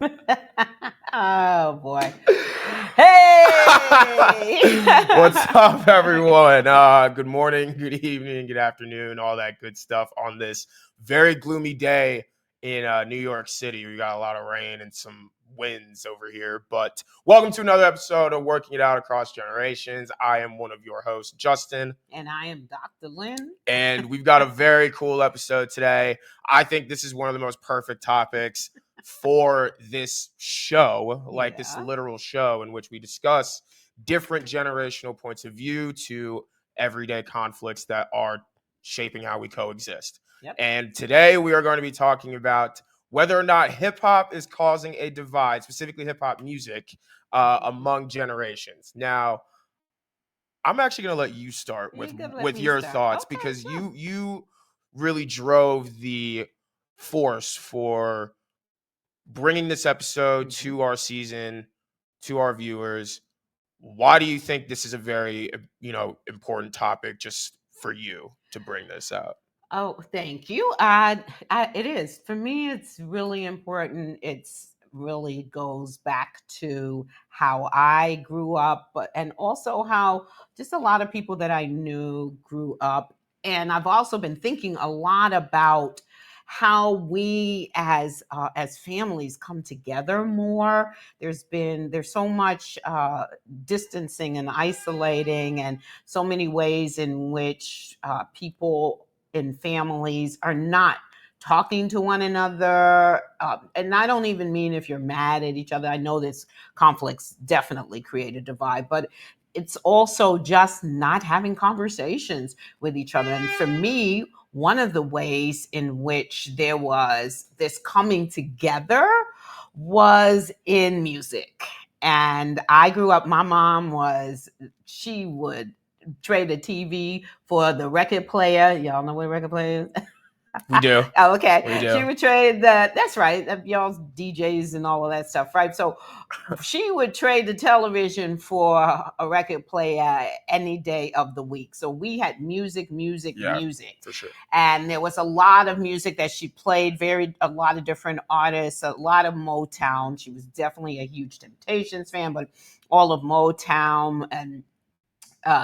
Oh boy. Hey. What's up, everyone? Good morning, good evening, good afternoon, all that good stuff on this very gloomy day in New York City. We got a lot of rain and some winds over here, but welcome to another episode of Working It Out Across Generations. I am one of your hosts, Justin. And I am Dr. Lynne. And we've got a very cool episode today. I think this is one of the most perfect topics for this show, like this literal show in which we discuss different generational points of view to everyday conflicts that are shaping how we coexist. Yep. And today we are going to be talking about whether or not hip hop is causing a divide, specifically hip hop music, among generations. Now, I'm actually going to let you start with your thoughts, okay, because sure. you really drove the force for bringing this episode to our season, to our viewers. Why do you think this is a very important topic just for you to bring this out? Oh, thank you. It is. For me, it's really important. It's really goes back to how I grew up, and also how just a lot of people that I knew grew up. And I've also been thinking a lot about how we as families come together more. There's so much distancing and isolating, and so many ways in which people in families are not talking to one another. And I don't even mean if you're mad at each other. I know this conflicts definitely create a divide, but it's also just not having conversations with each other. And for me, one of the ways in which there was this coming together was in music. And I grew up, my mom she would trade a TV for the record player. Y'all know what a record player is? We do. Oh, okay. We do. She would trade that's right, y'all's DJs and all of that stuff, right? So she would trade the television for a record player any day of the week. So we had music, for sure. and there was a lot of music that she played. A lot of different artists, a lot of Motown. She was definitely a huge Temptations fan, but all of Motown and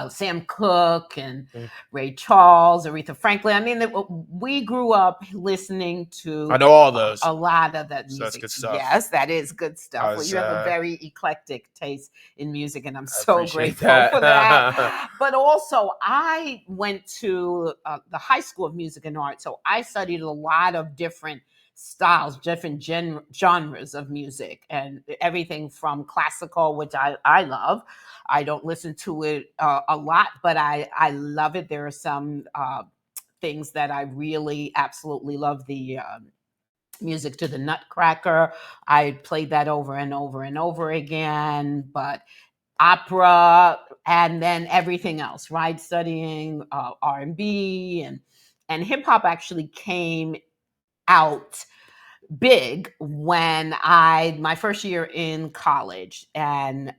Sam Cooke and Ray Charles, Aretha Franklin. I mean, we grew up listening to I know all those. A lot of that music. So that's good stuff. Yes, that is good stuff. Well, you have a very eclectic taste in music, and I'm so grateful for that. But also, I went to the High School of Music and Art, so I studied a lot of different styles, different genres of music, and everything from classical, which I love. I don't listen to it a lot, but I love it. There are some things that I really absolutely love. The music to the Nutcracker, I played that over and over and over again. But opera, and then everything else, right? Studying R&B and hip hop actually came out big when my first year in college, and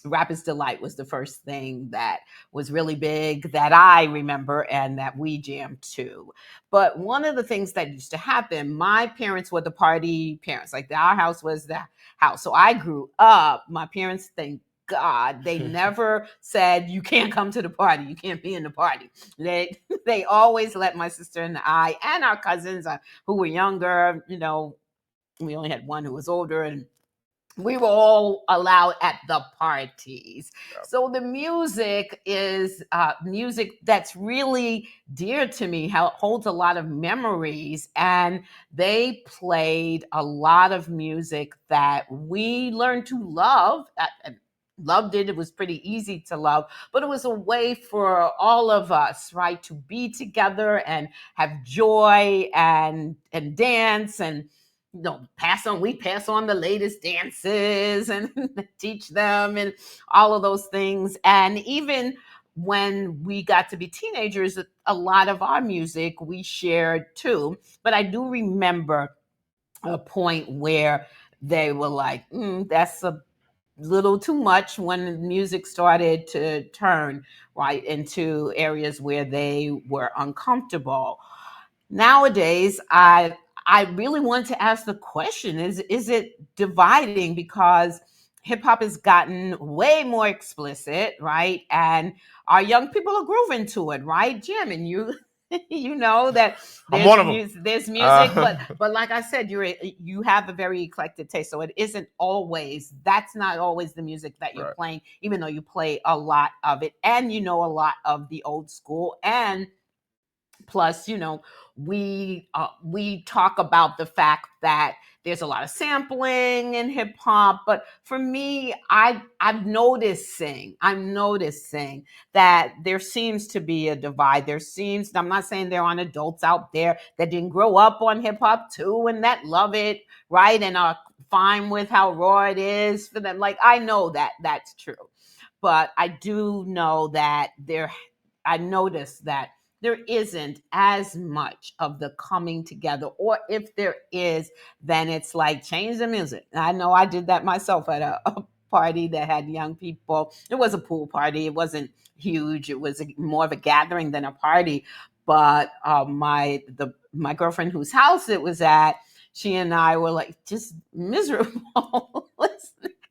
Rapper's Delight was the first thing that was really big that I remember and that we jammed to. But one of the things that used to happen, my parents were the party parents. Like our house was the house. So I grew up, my parents, thank God, they never said you can't come to the party, you can't be in the party. They always let my sister and I and our cousins who were younger, we only had one who was older, and we were all allowed at the parties. Yep. So the music is music that's really dear to me, holds a lot of memories. And they played a lot of music that we learned to love. Loved it. It was pretty easy to love, but it was a way for all of us, right, to be together and have joy and dance and we pass on the latest dances and teach them and all of those things. And even when we got to be teenagers, a lot of our music we shared too. But I do remember a point where they were like, that's a little too much, when music started to turn right into areas where they were uncomfortable. Nowadays, I really want to ask the question, is it dividing? Because hip hop has gotten way more explicit, right? And our young people are grooving to it, right, Jim? And you you know that I'm one of them. there's music, but like I said, you have a very eclectic taste, so it isn't always, that's not always the music that you're Right. playing, even though you play a lot of it and you know a lot of the old school. And plus, we talk about the fact that there's a lot of sampling in hip hop, but for me, I'm noticing that there seems to be a divide. I'm not saying there aren't adults out there that didn't grow up on hip hop too and that love it, right, and are fine with how raw it is for them. Like, I know that that's true, but I do know that I noticed that there isn't as much of the coming together, or if there is, then it's like change the music. I know I did that myself at a party that had young people. It was a pool party. It wasn't huge. It was more of a gathering than a party. But my girlfriend whose house it was at, she and I were like just miserable.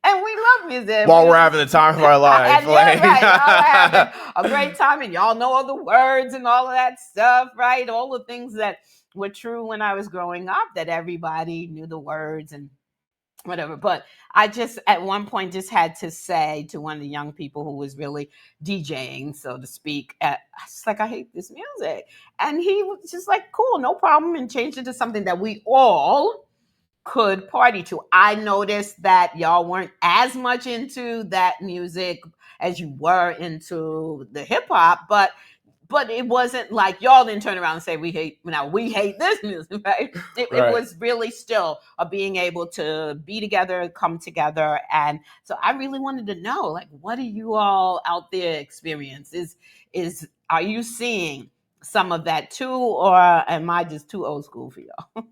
And we love music. While we're having the time of our life. And right. Y'all are having a great time, and y'all know all the words and all of that stuff, right? All the things that were true when I was growing up, that everybody knew the words and whatever. But I just at one point just had to say to one of the young people who was really DJing, so to speak, I was like, I hate this music. And he was just like, cool, no problem, and changed it to something that we all could party to. I noticed that y'all weren't as much into that music as you were into the hip hop, but it wasn't like y'all didn't turn around and say we hate this music, right? It was really still a being able to be together, come together. And so I really wanted to know, like, what do you all out there experience? Are you seeing some of that too, or am I just too old school for y'all?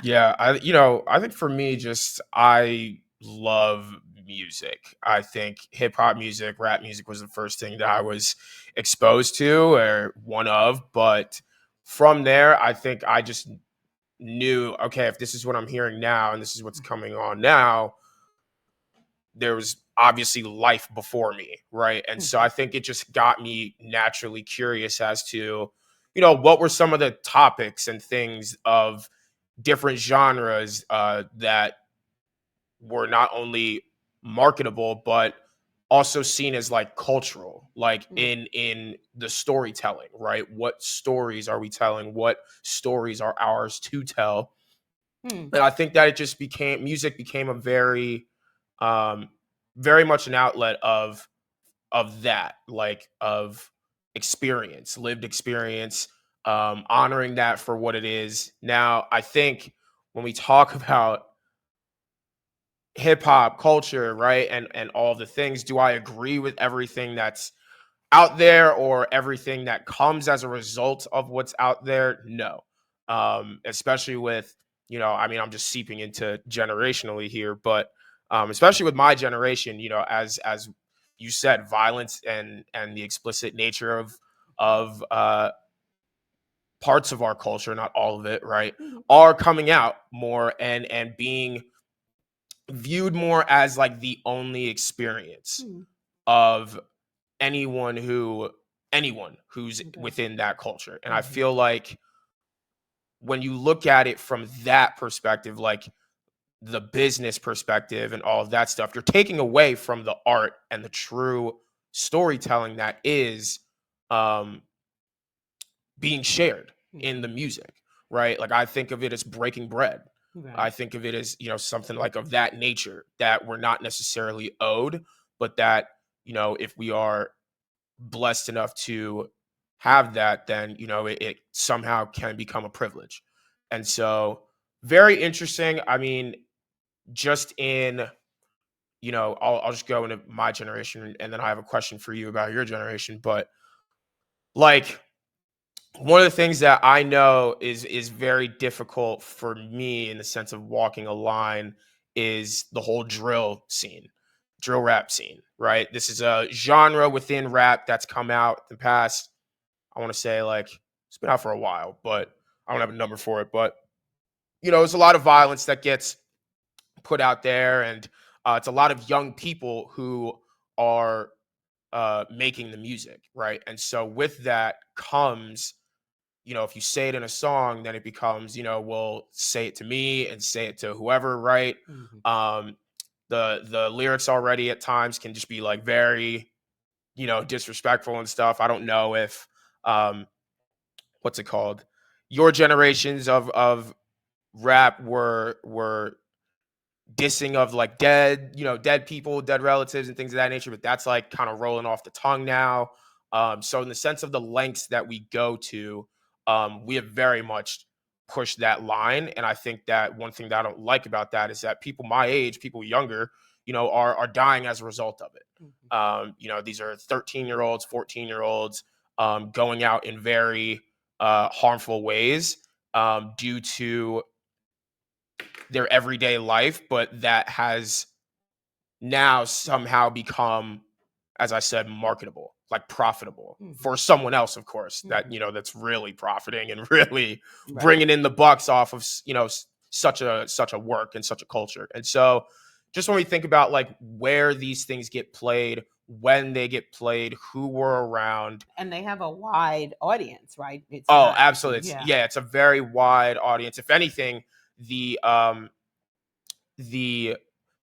Yeah, I think for me, just I love music. I think hip hop music, rap music was the first thing that I was exposed to, or one of. But from there, I think I just knew, okay, if this is what I'm hearing now and this is what's coming on now, there was obviously life before me, right? And so I think it just got me naturally curious as to, what were some of the topics and things of different genres that were not only marketable but also seen as like cultural, like in the storytelling, right? What stories are we telling? What stories are ours to tell? And I think that music became a um very much an outlet of that, like of experience, lived experience, honoring that for what it is. Now, I think when we talk about hip hop culture, right, and all the things, do I agree with everything that's out there or everything that comes as a result of what's out there? No. Especially with, I mean, I'm just seeping into generationally here, but especially with my generation, as you said, violence and the explicit nature of parts of our culture, not all of it, right, are coming out more and being viewed more as like the only experience of anyone who's within that culture. And I feel like when you look at it from that perspective, like the business perspective and all of that stuff, you're taking away from the art and the true storytelling that is being shared in the music, right? Like I think of it as breaking bread. I think of it as, something like of that nature that we're not necessarily owed, but that, if we are blessed enough to have that, then, it somehow can become a privilege. And so very interesting. I mean, just in, I'll just go into my generation and then I have a question for you about your generation. But like, one of the things that I know is very difficult for me in the sense of walking a line is the whole drill rap scene, right? This is a genre within rap that's come out the past, I want to say, like, it's been out for a while, but I don't have a number for it, but there's a lot of violence that gets put out there, and it's a lot of young people who are making the music, right? And so with that comes, if you say it in a song, then it becomes, well, say it to me and say it to whoever, right? Mm-hmm. The lyrics already at times can just be like very, disrespectful and stuff. I don't know if what's it called? Your generations of rap were dissing of like dead people, dead relatives, and things of that nature, but that's like kind of rolling off the tongue now. So in the sense of the lengths that we go to, we have very much pushed that line. And I think that one thing that I don't like about that is that people my age, people younger, are dying as a result of it. These are 13-year-olds, 14-year-olds going out in very harmful ways due to their everyday life, but that has now somehow become, as I said, marketable, like profitable for someone else, of course, that, that's really profiting and really bringing in the bucks off of, such a work and such a culture. And so just when we think about like where these things get played, when they get played, who were around. And they have a wide audience, right? Absolutely. It's a very wide audience. If anything, the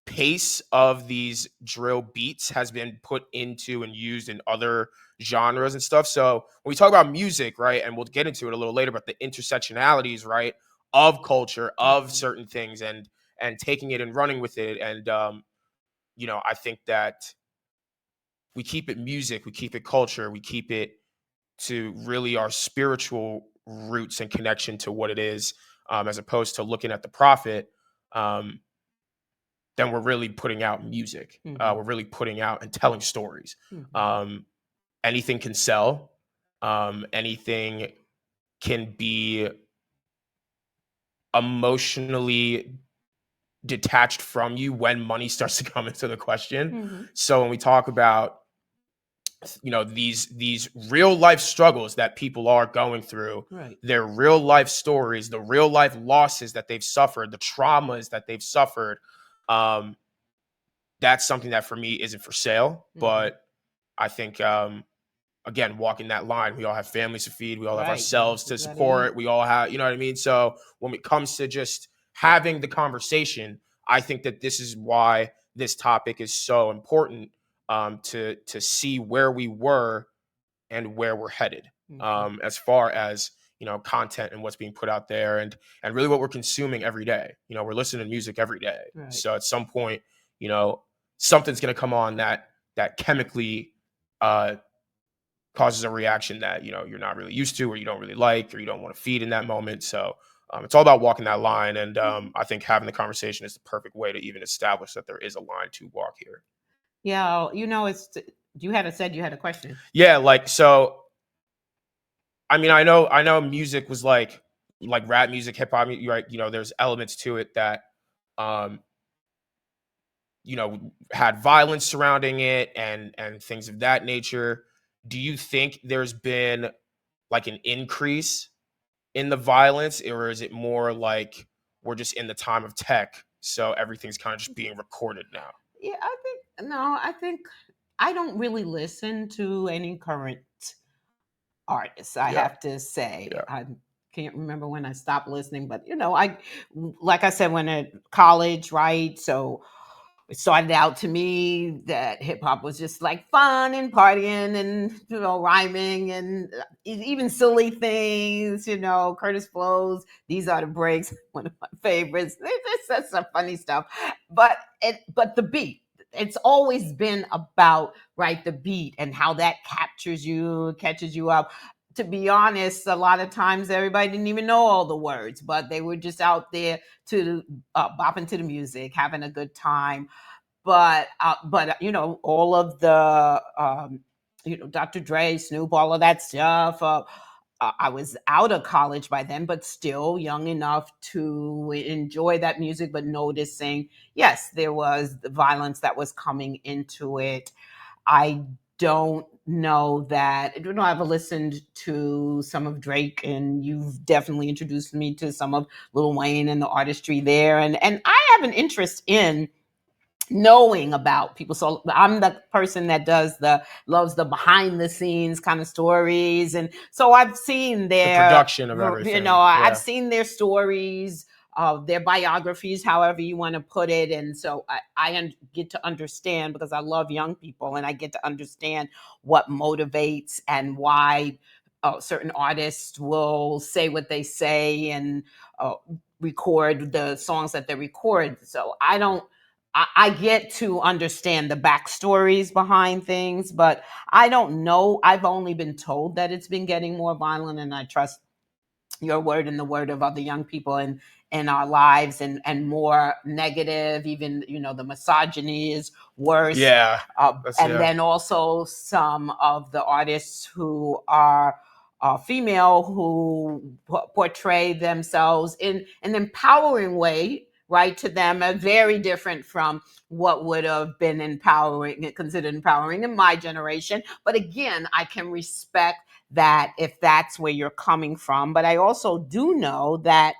pace of these drill beats has been put into and used in other genres and stuff. So when we talk about music, right, and we'll get into it a little later, but the intersectionalities, right, of culture, of certain things, and taking it and running with it. And I think that we keep it music, we keep it culture, we keep it to really our spiritual roots and connection to what it is, as opposed to looking at the profit. Then we're really putting out music. We're really putting out and telling stories. Anything can sell. Anything can be emotionally detached from you when money starts to come into the question. So when we talk about these real life struggles that people are going through, their real life stories, the real life losses that they've suffered, the traumas that they've suffered, that's something that for me isn't for sale. But I think again, walking that line, we all have families to feed, we all have ourselves to support, we all have, you know what I mean? So when it comes to just having the conversation, I think that this is why this topic is so important, to see where we were and where we're headed, as far as content and what's being put out there, and really what we're consuming every day. We're listening to music every day, so at some point, something's going to come on that chemically causes a reaction that you're not really used to, or you don't really like, or you don't want to feed in that moment. So it's all about walking that line, and I think having the conversation is the perfect way to even establish that there is a line to walk here. Yeah, it's you had said you had a question. Yeah, like, so I mean, I know music was like rap music, hip hop, right? There's elements to it that had violence surrounding it and things of that nature. Do you think there's been like an increase in the violence, or is it more like we're just in the time of tech, so everything's kind of just being recorded now? Yeah, I think I don't really listen to any current artists, I have to say. I can't remember when I stopped listening, but like I said, when at college, right? So it started out to me that hip hop was just like fun and partying and rhyming and even silly things. Curtis Blows, These Are the Breaks, one of my favorites. That's some funny stuff, but the beat. It's always been about the beat and how that catches you up. To be honest, a lot of times everybody didn't even know all the words, but they were just out there to bopping to the music, having a good time. But all of the Dr. Dre, Snoop, all of that stuff. I was out of college by then, but still young enough to enjoy that music, but noticing, yes, there was the violence that was coming into it. I don't know that, I've listened to some of Drake, and you've definitely introduced me to some of Lil Wayne and the artistry there. And I have an interest in knowing about people. So I'm the person that loves the behind the scenes kind of stories. And so I've seen the production of everything. I've seen their stories, their biographies, however you want to put it. And so I get to understand, because I love young people, and I get to understand what motivates and why certain artists will say what they say and record the songs that they record. So I get to understand the backstories behind things, but I don't know. I've only been told that it's been getting more violent, and I trust your word and the word of other young people in our lives, and more negative. Even, the misogyny is worse. Yeah. Then also some of the artists who are female, who portray themselves in an empowering way, right, to them, are very different from what would have been considered empowering in my generation. But again, I can respect that if that's where you're coming from. But I also do know that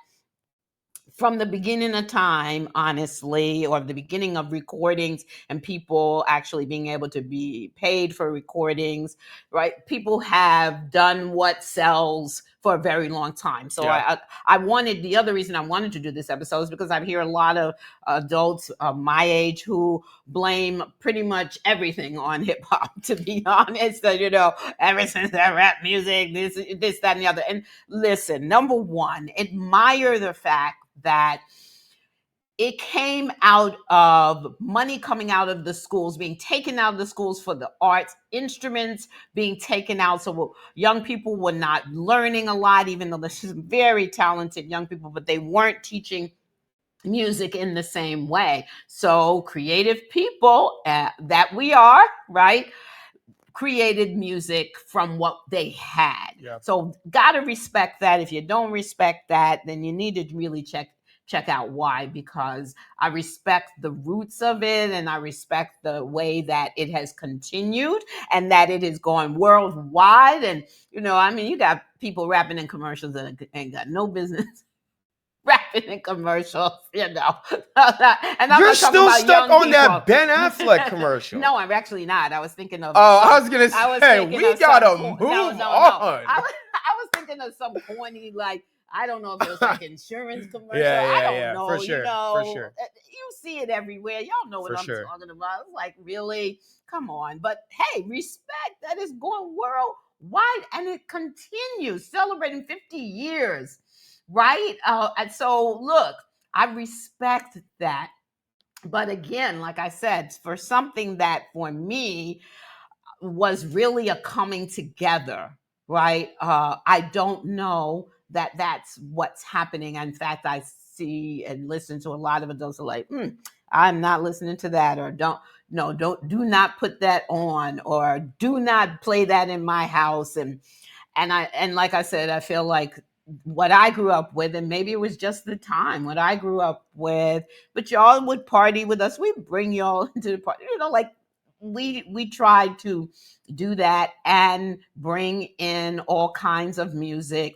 from the beginning of time, honestly, or the beginning of recordings and people actually being able to be paid for recordings, right? People have done what sells for a very long time. So the other reason I wanted to do this episode is because I hear a lot of adults of my age who blame pretty much everything on hip hop, to be honest. Ever since that rap music, this, that, and the other. And listen, number one, admire the fact that it came out of money coming out of the schools, being taken out of the schools for the arts, instruments being taken out. So young people were not learning a lot, even though there's some very talented young people, but they weren't teaching music in the same way. So creative people that we are, right, created music from what they had. Yeah. So gotta respect that. If you don't respect that, then you need to really check out why, because I respect the roots of it, and I respect the way that it has continued, and that it is going worldwide. And you got people rapping in commercials that ain't got no business rapping in commercials, and you're still stuck on that Ben Affleck commercial. No, I'm actually not. I was thinking of. I was gonna say we gotta move on. I was thinking of some corny, like, I don't know if it was like insurance commercial. I don't know. For sure. You see it everywhere. Y'all know what I'm talking about. It's like, really, come on. But hey, respect that is going worldwide, and it continues, celebrating 50 years. Right? And so, look, I respect that. But again, like I said, for something that for me was really a coming together, right? I don't know that that's what's happening. In fact, I see and listen to a lot of adults who are like, I'm not listening to that, or do not put that on, or do not play that in my house. And like I said, I feel like what I grew up with, and maybe it was just the time, what I grew up with, but y'all would party with us. We bring y'all into the party, like we tried to do that and bring in all kinds of music,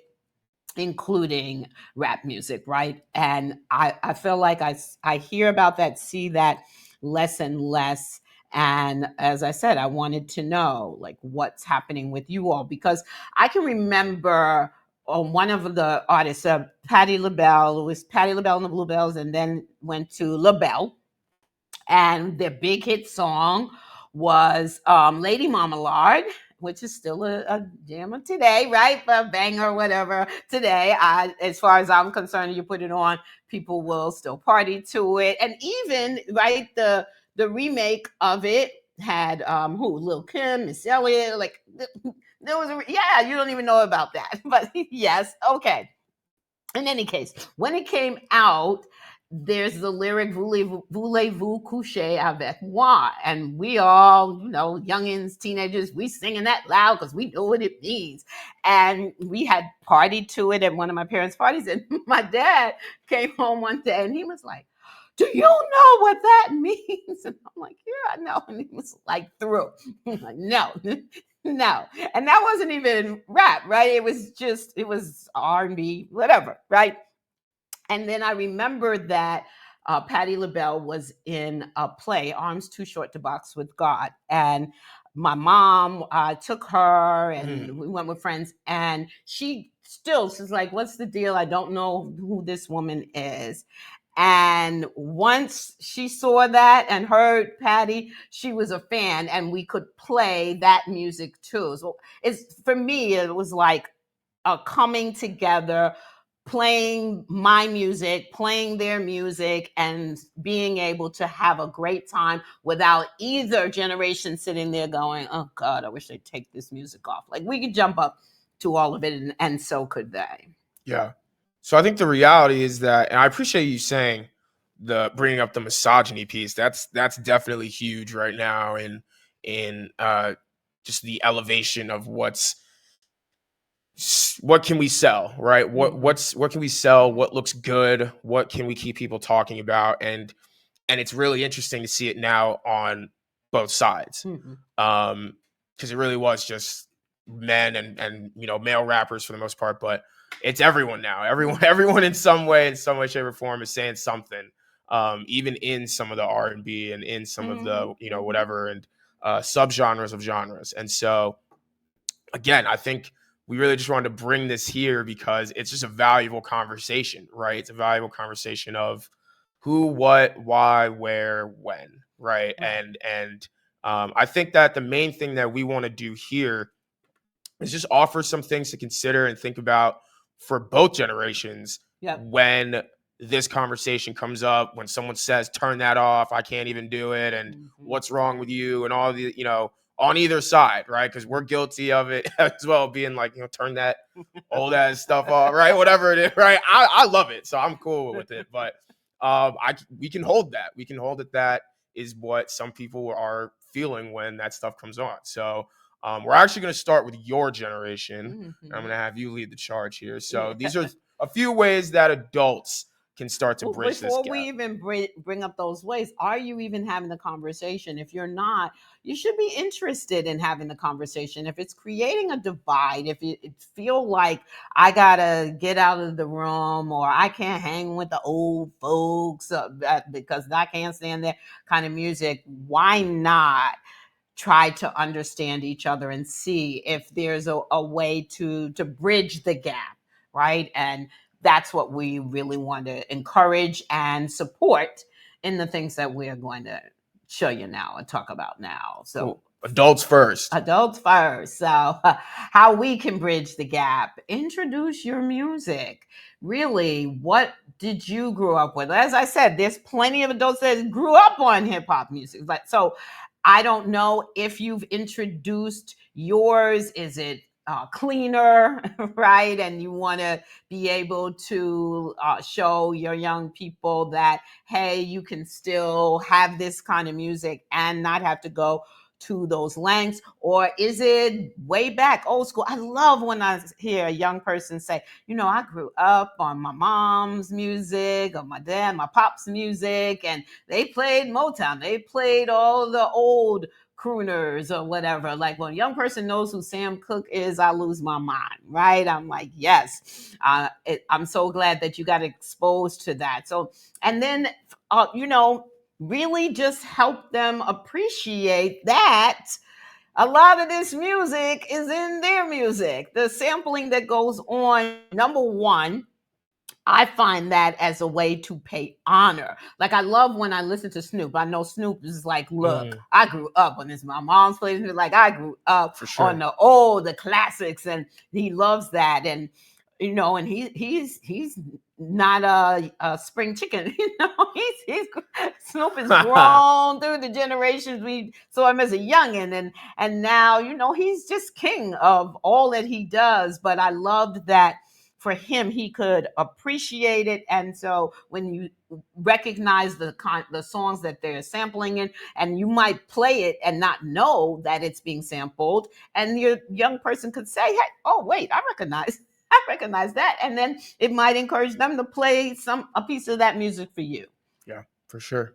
including rap music, right? And I feel like I hear about that, see that less and less. And as I said, I wanted to know, like, what's happening with you all, because I can remember one of the artists, Patti LaBelle. It was Patti LaBelle and the Bluebells, and then went to LaBelle. And their big hit song was Lady Marmalade, which is still a jammer today, right? A banger, whatever. Today, as far as I'm concerned, you put it on, people will still party to it. And even, right, the remake of it had Lil' Kim, Miss Elliott, like there was you don't even know about that. But yes, okay. In any case, when it came out, there's the lyric Voulez-vous coucher avec moi? And we all, youngins, teenagers, we singing that loud because we know what it means. And we had partied to it at one of my parents' parties. And my dad came home one day and he was like, do you know what that means? And I'm like, yeah, I know. And he was like, through. I'm like, no. No, and that wasn't even rap, right? It was R&B, whatever, right? And then I remember that Patti LaBelle was in a play, Arms Too Short to Box with God. And my mom took her and we went with friends. And she's like, what's the deal? I don't know who this woman is. And once she saw that and heard Patty, she was a fan, and we could play that music too. So for me, it was like a coming together, playing my music, playing their music, and being able to have a great time without either generation sitting there going, oh God, I wish they'd take this music off. Like we could jump up to all of it, and so could they. Yeah. So I think the reality is that, and I appreciate you saying bringing up the misogyny piece. That's definitely huge right now in just the elevation of what can we sell, right? What can we sell? What looks good? What can we keep people talking about? And it's really interesting to see it now on both sides. Because it really was just men and male rappers for the most part, but it's everyone now. Everyone in some way, shape, or form is saying something. Even in some of the R&B and in some of the whatever and subgenres of genres. And so again, I think we really just wanted to bring this here because it's just a valuable conversation, right? It's a valuable conversation of who, what, why, where, when, right? And I think that the main thing that we want to do here is just offer some things to consider and think about for both generations when this conversation comes up, when someone says, turn that off, I can't even do it, and what's wrong with you, and all the, on either side, right? Because we're guilty of it as well, being like, turn that old ass stuff off, right? Whatever it is, right? I love it, so I'm cool with it. But we can hold that. We can hold it. That is what some people are feeling when that stuff comes on. So we're actually going to start with your generation. I'm going to have you lead the charge here. So these are a few ways that adults can start to bridge this gap. Before we even bring up those ways, are you even having the conversation? If you're not, you should be interested in having the conversation. If it's creating a divide, if you feel like I gotta get out of the room or I can't hang with the old folks because I can't stand that kind of music, why not try to understand each other and see if there's a way to bridge the gap, right? And that's what we really want to encourage and support in the things that we're going to show you now and talk about now. So cool. Adults first. So how we can bridge the gap. Introduce your music. Really, what did you grow up with? As I said, there's plenty of adults that grew up on hip hop music. So I don't know if you've introduced yours. Is it cleaner, right? And you want to be able to show your young people that, hey, you can still have this kind of music and not have to go to those lengths? Or is it way back, old school? I love when I hear a young person say, I grew up on my mom's music or my dad, my pop's music, and they played Motown. They played all the old crooners or whatever. Like when a young person knows who Sam Cooke is, I lose my mind, right? I'm like, yes, I'm so glad that you got exposed to that. So, and then, really just help them appreciate that a lot of this music is in their music. The sampling that goes on, number one, I find that as a way to pay honor. Like I love when I listen to Snoop. I know Snoop is like, look, I grew up on this. My mom's playing it. Like I grew up on the classics, and he loves that. And and he's not a spring chicken. He's Snoop is grown through the generations. We saw him as a youngin, and now he's just king of all that he does. But I loved that for him, he could appreciate it. And so when you recognize the songs that they're sampling in, and you might play it and not know that it's being sampled, and your young person could say, hey, oh wait, I recognize that. And then it might encourage them to play a piece of that music for you. Yeah, for sure.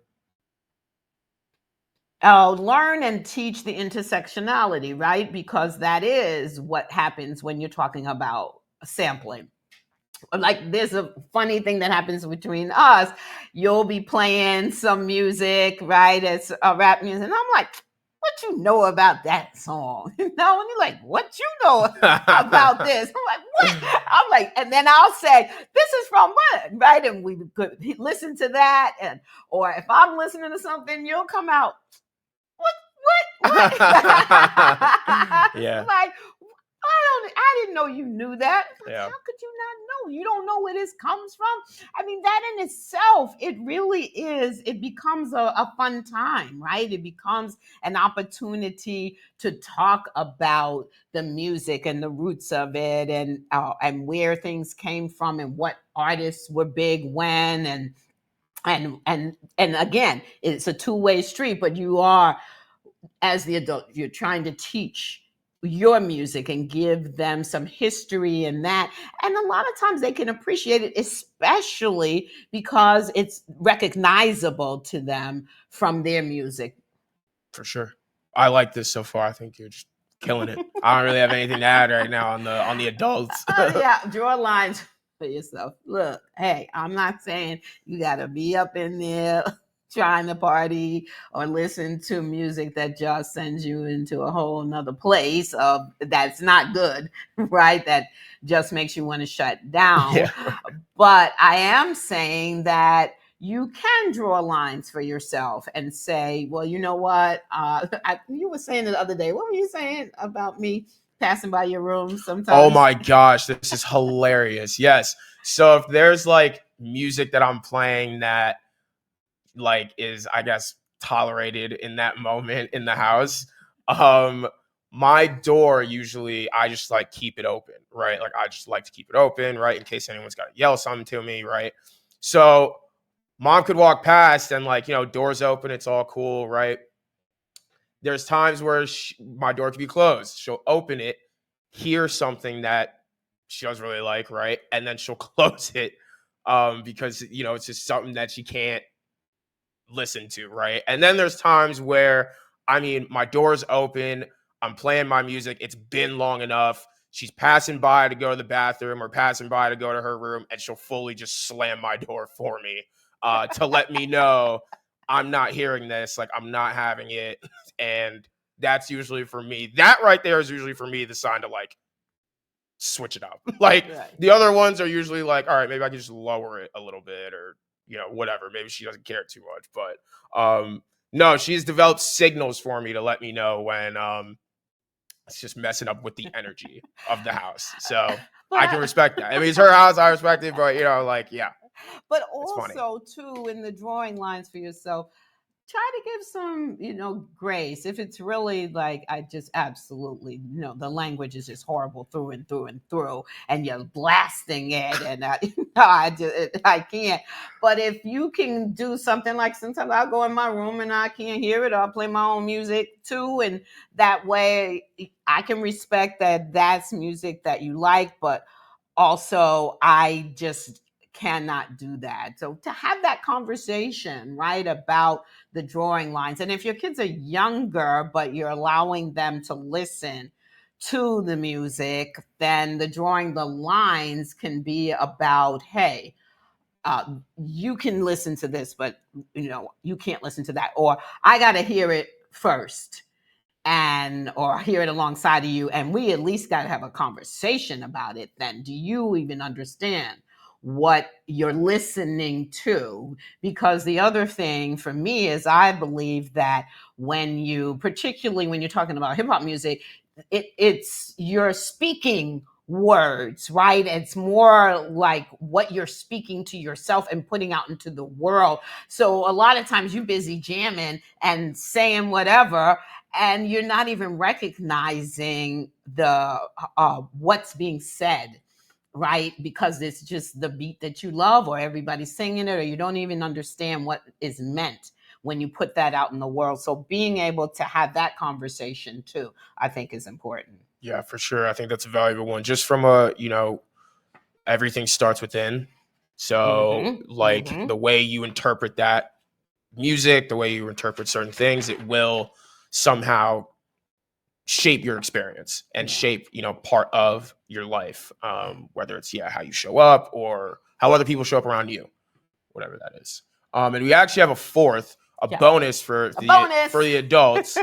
Learn and teach the intersectionality, right? Because that is what happens when you're talking about sampling. Like, there's a funny thing that happens between us. You'll be playing some music, right? It's a rap music. And I'm like, what you know about that song? And you're like, what you know about this? I'm like, what? I'm like, and then I'll say, this is from what? Right? And we could listen to that. And, or if I'm listening to something, you'll come out, what? Yeah. Like, I didn't know you knew that. Yeah. How could you not know? You don't know where this comes from. I mean, that in itself, it really is. It becomes a fun time, right? It becomes an opportunity to talk about the music and the roots of it, and where things came from, and what artists were big when, and again, it's a two-way street. But you are, as the adult, you're trying to teach your music and give them some history in that. And a lot of times they can appreciate it, especially because it's recognizable to them from their music. For sure. I like this so far. I think you're just killing it. I don't really have anything to add right now on the adults. Yeah, draw lines for yourself. Look, hey, I'm not saying you got to be up in there trying to party or listen to music that just sends you into a whole nother place of that's not good, right? That just makes you want to shut down. Yeah. But I am saying that you can draw lines for yourself and say, well, you know what? You were saying the other day, what were you saying about me passing by your room sometimes? Oh my gosh, this is hilarious. Yes. So if there's like music that I'm playing that like is, I guess, tolerated in that moment in the house, my door usually, I just like keep it open, right? Like I just like to keep it open, right, in case anyone's got to yell something to me, right? So mom could walk past and like, doors open, it's all cool, right? There's times where my door could be closed. She'll open it, hear something that she doesn't really like, right? And then she'll close it because, it's just something that she can't listen to, right? And then there's times where, my door's open, I'm playing my music, it's been long enough, she's passing by to go to the bathroom or passing by to go to her room, and she'll fully just slam my door for me to let me know I'm not hearing this, like I'm not having it. And that's usually for me, that right there is usually for me the sign to like switch it up. Like Right. the other ones are usually like, all right, maybe I can just lower it a little bit, or whatever, maybe she doesn't care too much. But no, she's developed signals for me to let me know when it's just messing up with the energy of the house. So I can respect that. I mean, it's her house, I respect it, but like, yeah. But It's funny. also too, in the drawing lines for yourself, try to give some, grace. If it's really like, I just absolutely, the language is just horrible through and through and through, and you're blasting it, and I can't. But if you can do something like, sometimes I'll go in my room and I can't hear it, or I'll play my own music too, and that way I can respect that that's music that you like, but also I just cannot do that. So to have that conversation, right, about the drawing lines. And if your kids are younger, but you're allowing them to listen to the music, then the drawing the lines can be about, hey, you can listen to this, but you can't listen to that, or I got to hear it first, or hear it alongside of you, and we at least got to have a conversation about it. Then do you even understand what you're listening to? Because the other thing for me is, I believe that particularly when you're talking about hip-hop music, it's you're speaking words, right? It's more like what you're speaking to yourself and putting out into the world. So a lot of times you're busy jamming and saying whatever, and you're not even recognizing the what's being said, right? Because it's just the beat that you love, or everybody's singing it, or you don't even understand what is meant when you put that out in the world. So being able to have that conversation too, I think, is important. Yeah, for sure. I think that's a valuable one. Just from everything starts within. So like the way you interpret that music, the way you interpret certain things, it will somehow shape your experience and shape, part of your life. Whether it's how you show up or how other people show up around you, whatever that is. And we actually have a bonus for the adults.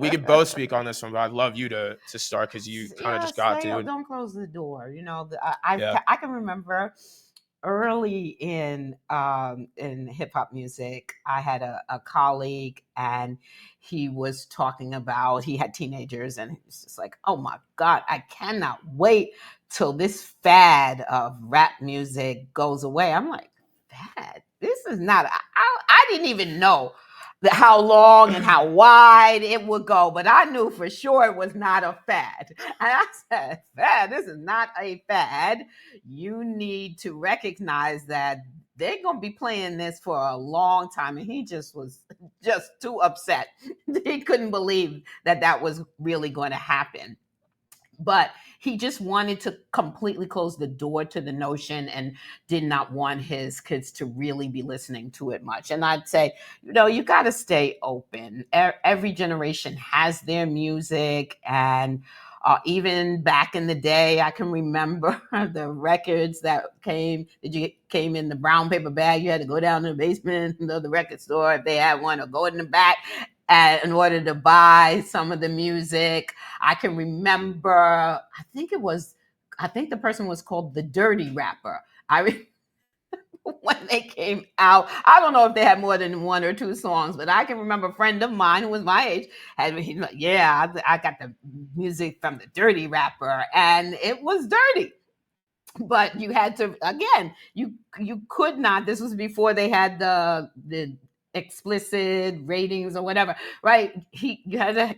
We could both speak on this one, but I'd love you to start because you kind of just got to. Don't close the door. I can remember early in hip hop music, I had a colleague, and he was talking about, he had teenagers, and he was just like, oh my God, I cannot wait till this fad of rap music goes away. I'm like, fad? This is not, I didn't even know how long and how wide it would go, but I knew for sure it was not a fad. And I said, fad, this is not a fad. You need to recognize that they're going to be playing this for a long time. And he just was just too upset. He couldn't believe that was really going to happen. But he just wanted to completely close the door to the notion and did not want his kids to really be listening to it much. And I'd say, you got to stay open. Every generation has their music. And even back in the day, I can remember the records that came in the brown paper bag. You had to go down to the basement of the record store if they had one, or go in the back in order to buy some of the music. I can remember, I think the person was called the Dirty Rapper. When they came out, I don't know if they had more than one or two songs, but I can remember a friend of mine who was my age, he's like, I got the music from the Dirty Rapper, and it was dirty. But you had to, again, you could not, this was before they had the explicit ratings or whatever, right? You had to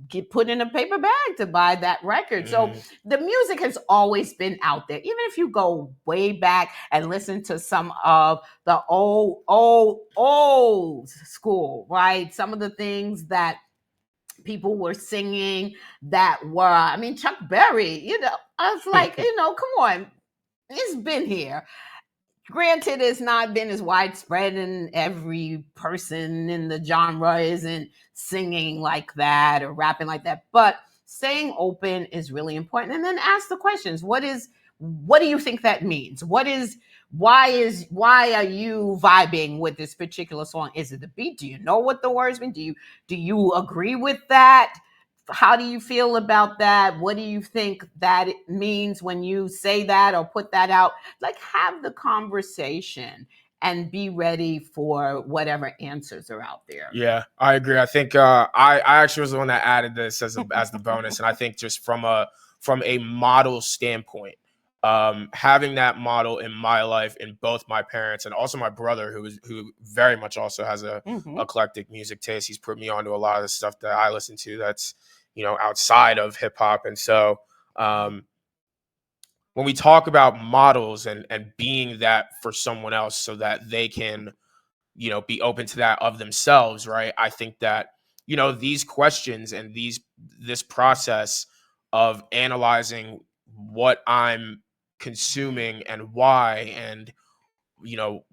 get put in a paper bag to buy that record. So the music has always been out there. Even if you go way back and listen to some of the old school, right? Some of the things that people were singing that were, Chuck Berry, I was like, come on, it's been here. Granted, it's not been as widespread, and every person in the genre isn't singing like that or rapping like that, but staying open is really important. And then ask the questions. What do you think that means? Why are you vibing with this particular song? Is it the beat? Do you know what the words mean? Do you agree with that? How do you feel about that? What do you think that it means when you say that or put that out? Like, have the conversation and be ready for whatever answers are out there. Yeah, I agree. I think I actually was the one that added this as the bonus, and I think just from a model standpoint, having that model in my life, in both my parents and also my brother, who very much also has a eclectic music taste. He's put me onto a lot of the stuff that I listen to that's outside of hip hop, and so when we talk about models and being that for someone else so that they can be open to that of themselves, right? I think that these questions and this process of analyzing what I'm consuming and why, and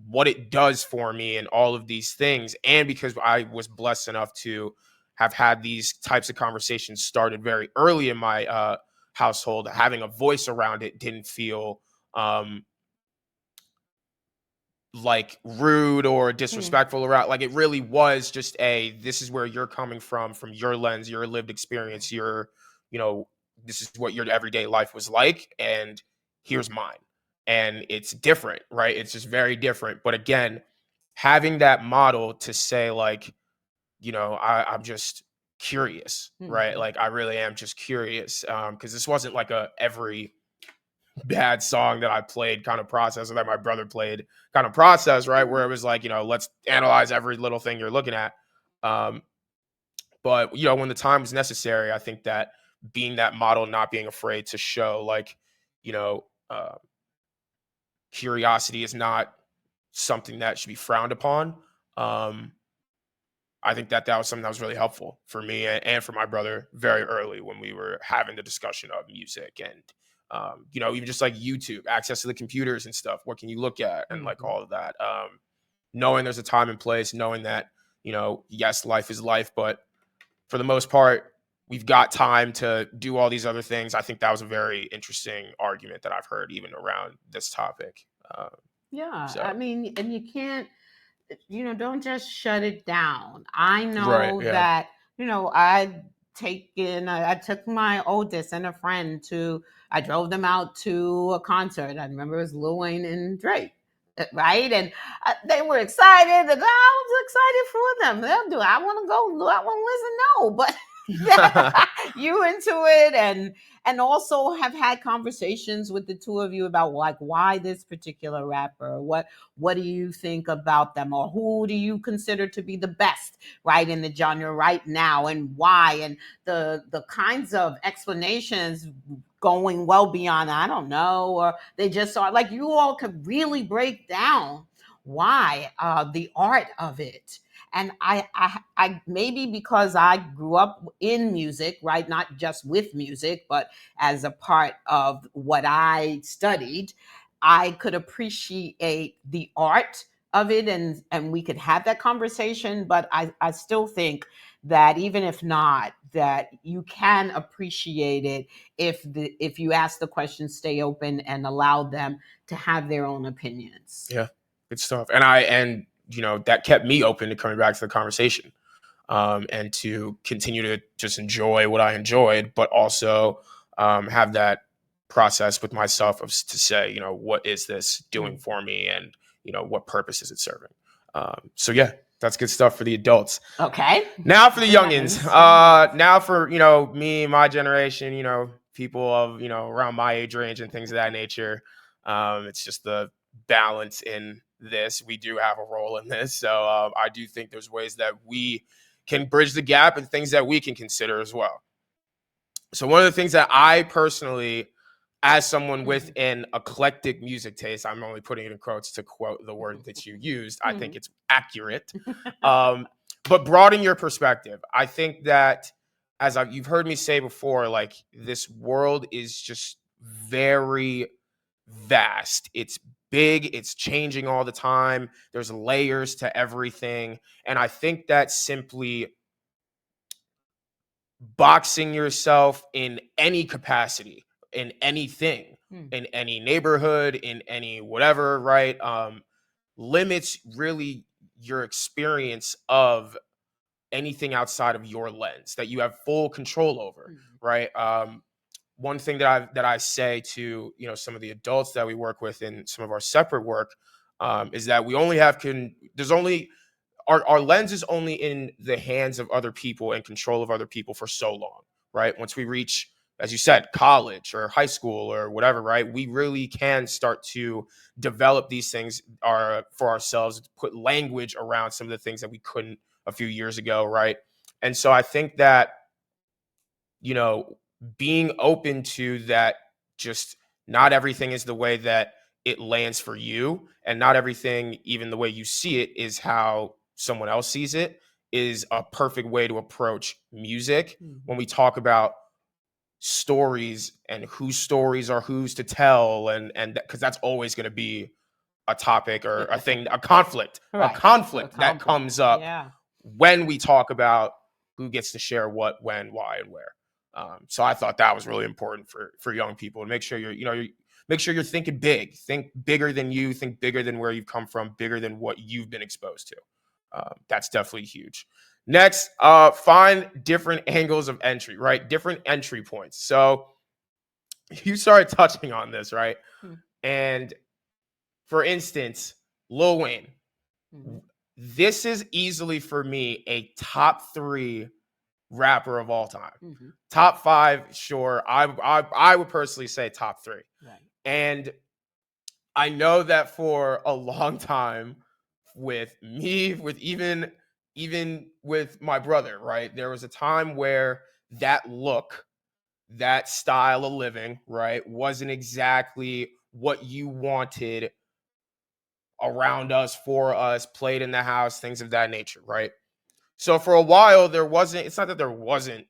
what it does for me, and all of these things, and because I was blessed enough to have had these types of conversations started very early in my household, having a voice around it didn't feel like rude or disrespectful around. Like, it really was just this is where you're coming from your lens, your lived experience, this is what your everyday life was like, and here's mine. And it's different, right? It's just very different. But again, having that model to say, like, I'm just curious, right? Like, I really am just curious. Because this wasn't like every bad song that I played kind of process, or that my brother played kind of process, right? Where it was like, let's analyze every little thing you're looking at. But when the time was necessary, I think that being that model, not being afraid to show, like, curiosity is not something that should be frowned upon. I think that was something that was really helpful for me and for my brother very early when we were having the discussion of music and, even just like YouTube, access to the computers and stuff. What can you look at? And like all of that. knowing there's a time and place, knowing that, yes, life is life, but for the most part, we've got time to do all these other things. I think that was a very interesting argument that I've heard even around this topic. I mean, and you can't, don't just shut it down. I Right, know yeah. that, I took my oldest and a friend I drove them out to a concert. I remember it was Lil Wayne and Drake. Right. And they were excited. And I was excited for them. They'll do. I want to go. Do I want to listen? No, but you into it, and also have had conversations with the two of you about like why this particular rapper, what do you think about them, or who do you consider to be the best right in the genre right now, and why, and the kinds of explanations going well beyond I don't know, or they just are like you all could really break down why the art of it. And I maybe because I grew up in music, right? Not just with music, but as a part of what I studied, I could appreciate the art of it, and we could have that conversation. But I still think that even if not, that you can appreciate it if you ask the question, stay open, and allow them to have their own opinions. Yeah, good stuff. And that kept me open to coming back to the conversation, and to continue to just enjoy what I enjoyed, but also have that process with myself to say, what is this doing for me, and what purpose is it serving? So yeah, that's good stuff for the adults. Okay. Now for the youngins. Now for me, my generation, people of around my age range and things of that nature. It's just the balance in this. We do have a role in this, so I do think there's ways that we can bridge the gap and things that we can consider as well. So one of the things that I personally, as someone with an eclectic music taste, I'm only putting it in quotes to quote the word that you used. I think it's accurate. But broaden your perspective. I think that, as you've heard me say before, like this world is just very vast. It's big. It's changing all the time. There's layers to everything. And I think that simply boxing yourself in any capacity, in anything, in any neighborhood, in any whatever, right, limits really your experience of anything outside of your lens that you have full control over, right? One thing that I say to some of the adults that we work with in some of our separate work, is that we only have there's only our lens is only in the hands of other people and control of other people for so long, right? Once we reach, as you said, college or high school or whatever, right, we really can start to develop these things for ourselves, put language around some of the things that we couldn't a few years ago, right? And so I think that being open to that, just not everything is the way that it lands for you, and not everything, even the way you see it, is how someone else sees it, is a perfect way to approach music when we talk about stories and whose stories are whose to tell, and because that's always going to be a topic or a thing, a conflict that comes up when we talk about who gets to share what, when, why, and where. So I thought that was really important for young people, to make sure make sure you're thinking big, think bigger than you, think bigger than where you've come from, bigger than what you've been exposed to. That's definitely huge. Next, find different angles of entry, right? Different entry points. So you started touching on this, right? And for instance, Lil Wayne. This is easily for me a top 3 rapper of all time. Top 5, sure. I would personally say top 3. Right. And I know that for a long time, with me, with even with my brother, right, there was a time where that look, that style of living, right, wasn't exactly what you wanted around us, for us, played in the house, things of that nature, right? So for a while, it's not that there wasn't,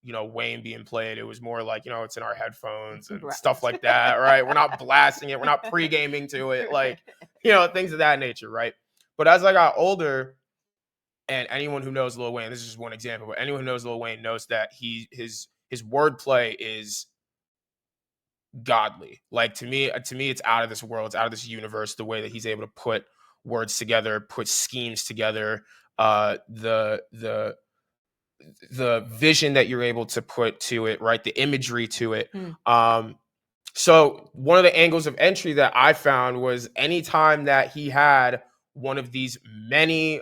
Wayne being played. It was more like, it's in our headphones and stuff like that, right? We're not blasting it. We're not pre-gaming to it, like, things of that nature, right? But as I got older, and anyone who knows Lil Wayne, this is just one example, but anyone who knows Lil Wayne knows that his wordplay is godly. Like to me, it's out of this world. It's out of this universe. The way that he's able to put words together, put schemes together, the vision that you're able to put to it, right? The imagery to it. So one of the angles of entry that I found was anytime that he had one of these many,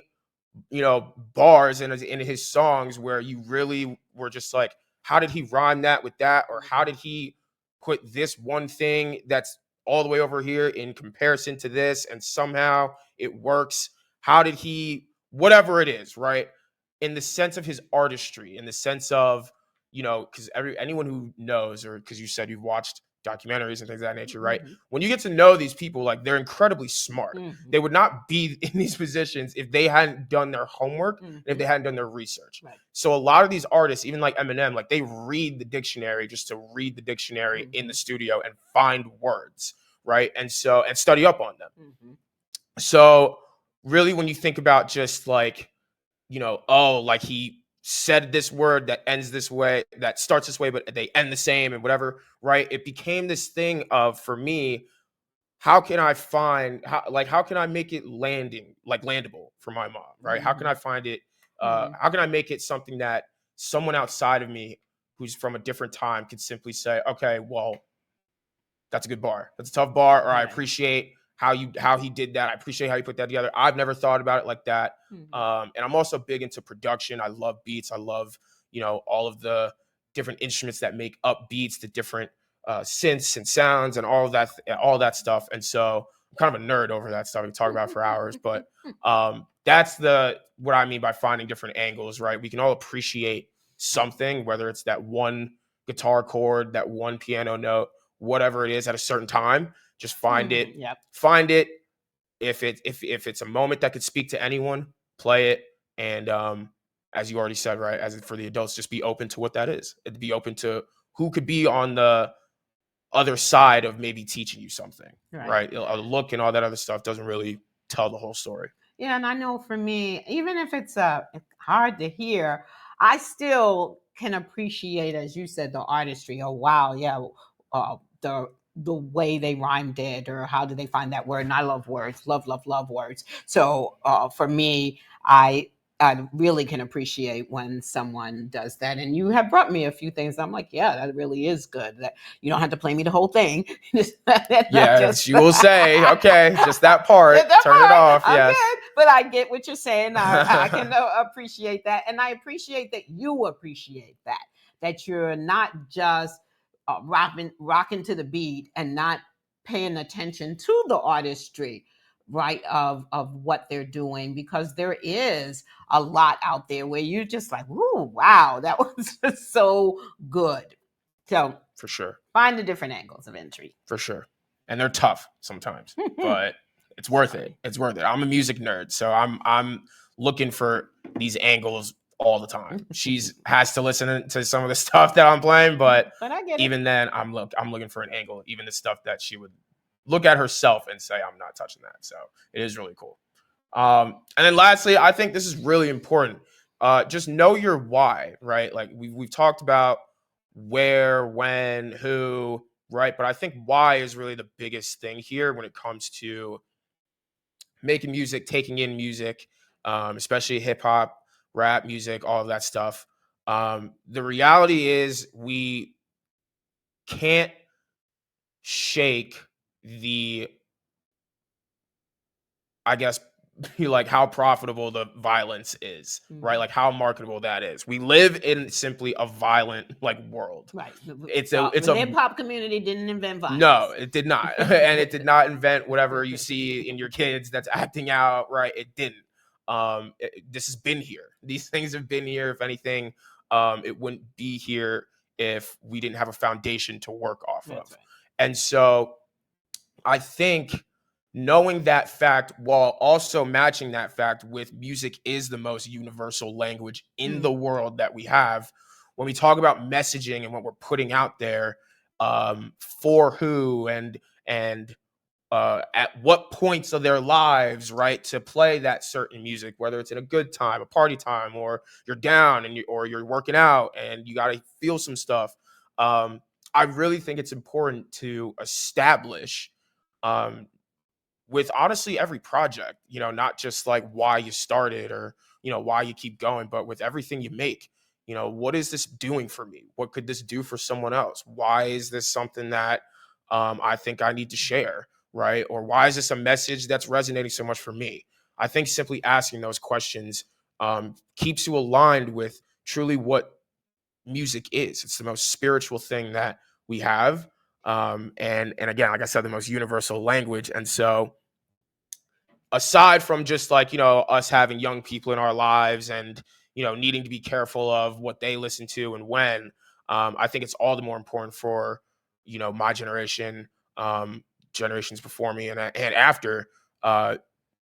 bars in his songs where you really were just like, how did he rhyme that with that? Or how did he put this one thing that's all the way over here in comparison to this and somehow it works? How did he, whatever it is, right? In the sense of his artistry, in the sense of, because anyone who knows, or because you said you've watched documentaries and things of that nature, right? When you get to know these people, like they're incredibly smart. They would not be in these positions if they hadn't done their homework and if they hadn't done their research. Right. So a lot of these artists, even like Eminem, like they read the dictionary just to read the dictionary in the studio and find words, right? And study up on them. So really, when you think about just like, like he said this word that ends this way, that starts this way, but they end the same and whatever, right? It became this thing of, for me, how can I make it landable for my mom, right? How can I find it? How can I make it something that someone outside of me who's from a different time could simply say, okay, well, that's a good bar. That's a tough bar. Or I appreciate how he did that. I appreciate how he put that together. I've never thought about it like that. And I'm also big into production. I love beats. I love, all of the different instruments that make up beats, the different synths and sounds and all that stuff. And so I'm kind of a nerd over that stuff. We can talk about it for hours, but that's what I mean by finding different angles, right? We can all appreciate something, whether it's that one guitar chord, that one piano note, whatever it is at a certain time. Just find it. Find it. If it's a moment that could speak to anyone, play it. And as you already said, right, as for the adults, just be open to what that is. And be open to who could be on the other side of maybe teaching you something, right? A look and all that other stuff doesn't really tell the whole story. Yeah, and I know for me, even if it's hard to hear, I still can appreciate, as you said, the artistry. Oh wow, yeah, the way they rhymed it, or how did they find that word? And I love words, love words. So for me, I really can appreciate when someone does that. And you have brought me a few things. I'm like, yeah, that really is good. That you don't have to play me the whole thing. Yes, you will say, okay, just that part. Turn it off. Yes. Good, but I get what you're saying. I can appreciate that. And I appreciate that you appreciate that you're not just rocking to the beat and not paying attention to the artistry, right, of what they're doing, because there is a lot out there where you're just like, ooh, wow, that was just so good. So for sure, find the different angles of entry. For sure. And they're tough sometimes, but it's worth it. It's worth it. I'm a music nerd, so I'm looking for these angles all the time. She's has to listen to some of the stuff that I'm playing, but I get even then, I'm looking for an angle, even the stuff that she would look at herself and say, I'm not touching that. So it is really cool. And then lastly, I think this is really important. Just know your why, right? Like we've talked about where, when, who, right? But I think why is really the biggest thing here when it comes to making music, taking in music, especially hip hop, rap music, all of that stuff. The reality is we can't shake the, I guess, like how profitable the violence is, right? Like how marketable that is. We live in simply a violent world. Right. It's the hip hop community didn't invent violence. No, it did not. And it did not invent whatever you see in your kids that's acting out, right? It didn't. This has been here. These things have been here. If anything, it wouldn't be here if we didn't have a foundation to work off of. Right. And so I think knowing that fact while also matching that fact with music is the most universal language in the world that we have. When we talk about messaging and what we're putting out there, for who and at what points of their lives, right, to play that certain music, whether it's in a good time, a party time, or you're down and you're working out and you got to feel some stuff. I really think it's important to establish, um, with honestly every project, not just like why you started or, why you keep going, but with everything you make, what is this doing for me? What could this do for someone else? Why is this something that I think I need to share? Right. Or why is this a message that's resonating so much for me? I think simply asking those questions keeps you aligned with truly what music is. It's the most spiritual thing that we have. And again, like I said, the most universal language. And so, aside from just like us having young people in our lives and needing to be careful of what they listen to and when, I think it's all the more important for my generation, generations before me and after, uh,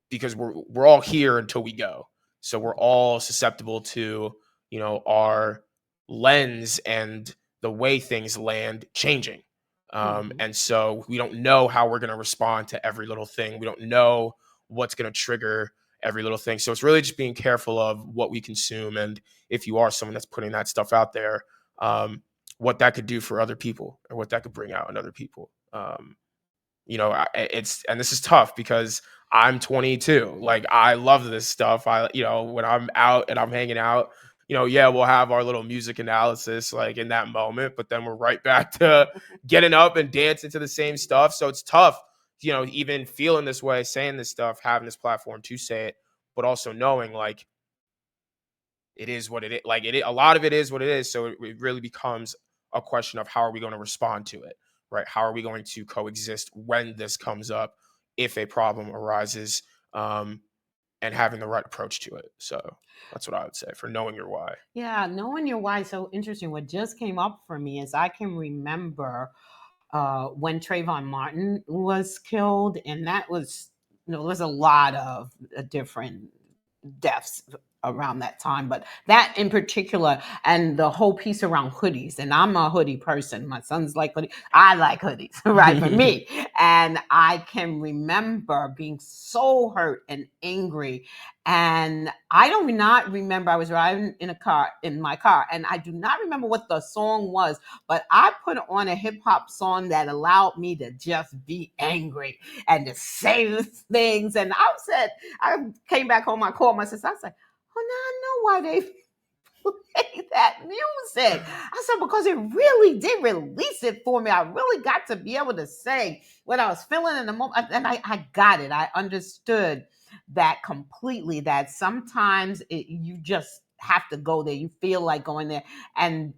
because we're all here until we go. So we're all susceptible to, our lens and the way things land changing. Mhm. And so we don't know how we're going to respond to every little thing. We don't know what's going to trigger every little thing. So it's really just being careful of what we consume. And if you are someone that's putting that stuff out there, what that could do for other people or what that could bring out in other people. And this is tough because I'm 22. Like, I love this stuff. When I'm out and I'm hanging out, yeah, we'll have our little music analysis like in that moment, but then we're right back to getting up and dancing to the same stuff. So it's tough, even feeling this way, saying this stuff, having this platform to say it, but also knowing like it is what it is. Like a lot of it is what it is. So it really becomes a question of how are we going to respond to it, right? How are we going to coexist when this comes up, if a problem arises, and having the right approach to it. So that's what I would say for knowing your why. Yeah, knowing your why is so interesting. What just came up for me is I can remember when Trayvon Martin was killed, and that was, there was a lot of different deaths around that time, but that in particular, and the whole piece around hoodies. And I'm a hoodie person. My son's like hoodie. I like hoodies, right? For me, and I can remember being so hurt and angry. And I do not remember. I was riding in my car, and I do not remember what the song was, but I put on a hip hop song that allowed me to just be angry and to say things. And I came back home, I called my sister. I said, oh, now I know why they play that music. I said, because it really did release it for me. I really got to be able to say what I was feeling in the moment. And I got it. I understood that completely, that sometimes you just have to go there. You feel like going there, and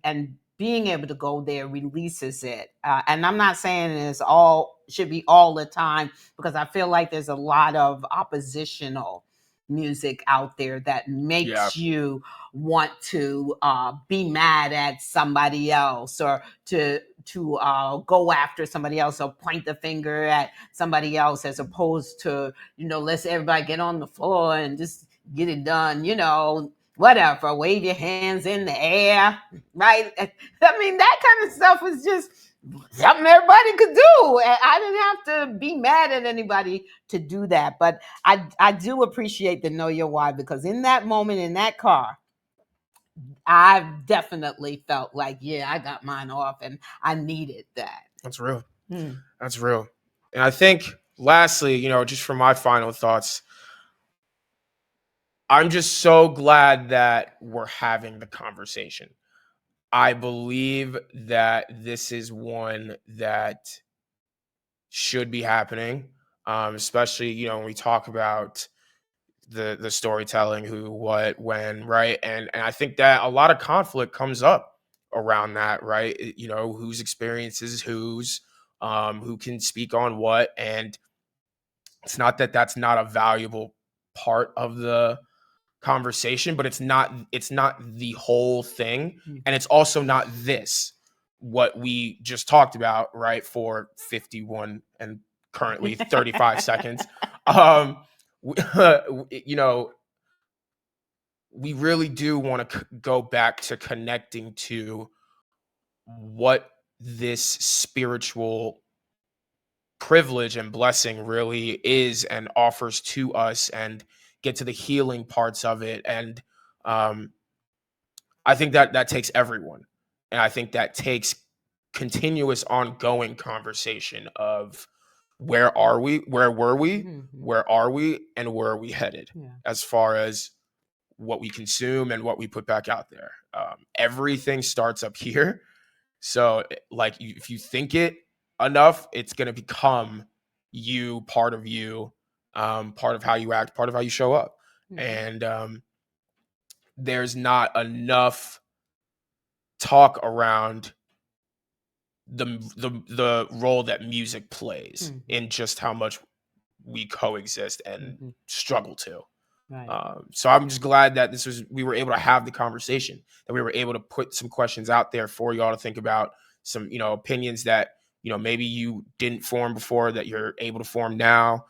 being able to go there releases it. And I'm not saying it's all should be all the time, because I feel like there's a lot of oppositional music out there that Yeah. makes you want to be mad at somebody else, or to go after somebody else, or point the finger at somebody else, as opposed to, let's everybody get on the floor and just get it done, whatever, wave your hands in the air, right? I mean, that kind of stuff is just something everybody could do. And I didn't have to be mad at anybody to do that. But I do appreciate the know your why, because in that moment in that car, I definitely felt like, yeah, I got mine off and I needed that. That's real. Hmm. That's real. And I think lastly, just for my final thoughts, I'm just so glad that we're having the conversation. I believe that this is one that should be happening, especially when we talk about the storytelling, who, what, when, right? And I think that a lot of conflict comes up around that, right? Whose experiences, who can speak on what, and it's not that that's not a valuable part of the conversation, but it's not the whole thing, and it's also not this what we just talked about, right, for 51 and currently 35 seconds. um we, we really do want to go back to connecting to what this spiritual privilege and blessing really is and offers to us, and get to the healing parts of it. And I think that takes everyone. And I think that takes continuous ongoing conversation of where are we, where were we, where are we, and where are we headed, as far as what we consume and what we put back out there. Everything starts up here. So like if you think it enough, it's going to become you, part of you, part of how you act, part of how you show up. And there's not enough talk around the role that music plays in just how much we coexist and struggle to. Right. So I'm just glad that we were able to have the conversation, that we were able to put some questions out there for y'all to think about, some, opinions that, maybe you didn't form before that you're able to form now.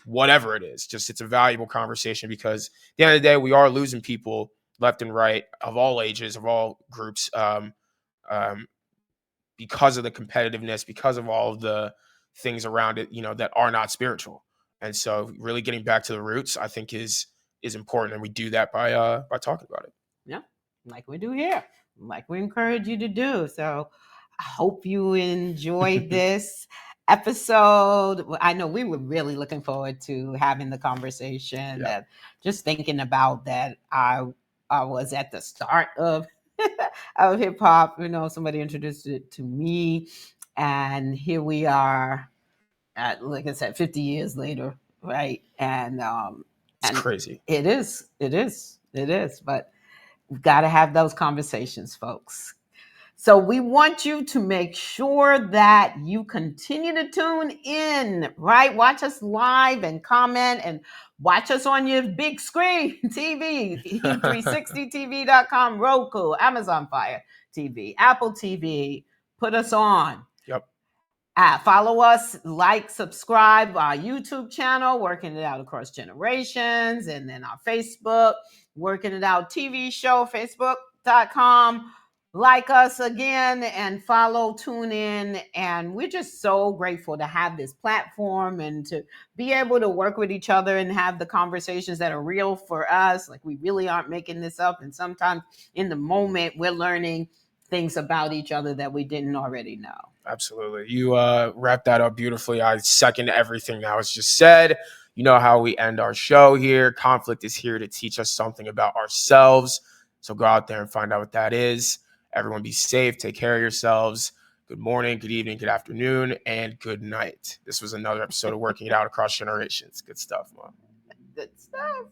Whatever it is, just it's a valuable conversation, because at the end of the day, we are losing people left and right, of all ages, of all groups, because of the competitiveness, because of all of the things around it, that are not spiritual. And so really getting back to the roots, I think is important. And we do that by talking about it. Yeah. Like we do here, like we encourage you to do. So I hope you enjoyed this episode. I know we were really looking forward to having the conversation. That just thinking about that, I was at the start of of hip hop. Somebody introduced it to me, and here we are at, like I said, 50 years later, right? And it's crazy. It is. But we've got to have those conversations, folks. So we want you to make sure that you continue to tune in, right? Watch us live and comment, and watch us on your big screen TV, e360tv.com, Roku, Amazon Fire TV, Apple TV. Put us on. Yep. Follow us, like, subscribe our YouTube channel, Working It Out Across Generations, and then our Facebook, Working It Out TV show, facebook.com. Like us again and follow, tune in. And we're just so grateful to have this platform and to be able to work with each other and have the conversations that are real for us. Like, we really aren't making this up. And sometimes in the moment, we're learning things about each other that we didn't already know. Absolutely. You wrapped that up beautifully. I second everything that was just said. You know how we end our show here. Conflict is here to teach us something about ourselves. So go out there and find out what that is. Everyone be safe. Take care of yourselves. Good morning, good evening, good afternoon, and good night. This was another episode of Working It Out Across Generations. Good stuff, Mom. Good stuff.